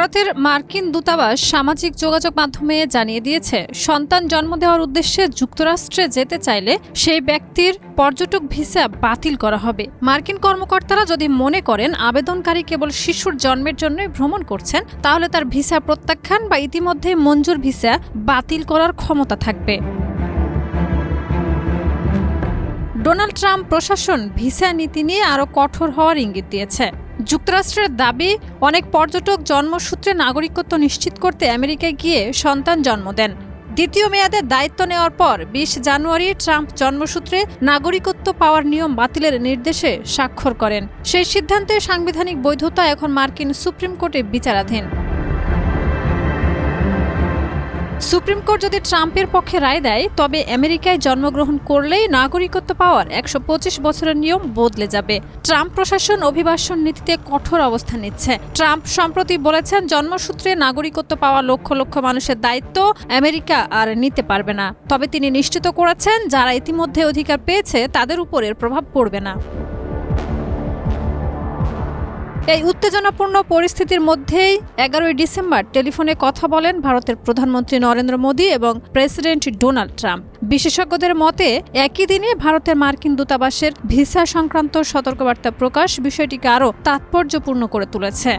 ভারতের মার্কিন দূতাবাস সামাজিক যোগাযোগ মাধ্যমে জানিয়ে দিয়েছে, সন্তান জন্ম দেওয়ার উদ্দেশ্যে যুক্তরাষ্ট্রে যেতে চাইলে সেই ব্যক্তির পর্যটক ভিসা বাতিল করা হবে। মার্কিন কর্মকর্তারা যদি মনে করেন আবেদনকারী কেবল শিশুর জন্মের জন্যই ভ্রমণ করছেন, তাহলে তার ভিসা প্রত্যাখ্যান বা ইতিমধ্যে মঞ্জুর ভিসা বাতিল করার ক্ষমতা থাকবে। ডোনাল্ড ট্রাম্প প্রশাসন ভিসা নীতি নিয়ে আরও কঠোর হওয়ার ইঙ্গিত দিয়েছে। যুক্তরাষ্ট্রের দাবি, অনেক পর্যটক জন্মসূত্রে নাগরিকত্ব নিশ্চিত করতে আমেরিকায় গিয়ে সন্তান জন্ম দেন। দ্বিতীয় মেয়াদে দায়িত্ব নেওয়ার পর 20 জানুয়ারি ট্রাম্প জন্মসূত্রে নাগরিকত্ব পাওয়ার নিয়ম বাতিলের নির্দেশে স্বাক্ষর করেন। সেই সিদ্ধান্তের সাংবিধানিক বৈধতা এখন মার্কিন সুপ্রিম কোর্টে বিচারাধীন। সুপ্রিম কোর্ট যদি ট্রাম্পের পক্ষে রায় দেয়, তবে আমেরিকায় জন্মগ্রহণ করলেই নাগরিকত্ব পাওয়ার 125 বছরের নিয়ম বদলে যাবে। ট্রাম্প প্রশাসন অভিবাসন নীতিতে কঠোর অবস্থান নিচ্ছে। ট্রাম্প সম্প্রতি বলেছেন, জন্মসূত্রে নাগরিকত্ব পাওয়া লক্ষ লক্ষ মানুষের দায়িত্ব আমেরিকা আর নিতে পারবে না। তবে তিনি নিশ্চিত করেছেন, যারা ইতিমধ্যে অধিকার পেয়েছে তাদের উপর এর প্রভাব পড়বে না। এই উত্তেজনাপূর্ণ পরিস্থিতির মধ্যেই 11 ডিসেম্বর টেলিফোনে কথা বলেন ভারতের প্রধানমন্ত্রী নরেন্দ্র মোদী এবং প্রেসিডেন্ট ডোনাল্ড ট্রাম্প। বিশেষজ্ঞদের মতে, একই দিনে ভারতের মার্কিন দূতাবাসের ভিসা সংক্রান্ত সতর্কবার্তা প্রকাশ বিষয়টিকে আরও তাৎপর্যপূর্ণ করে তুলেছে।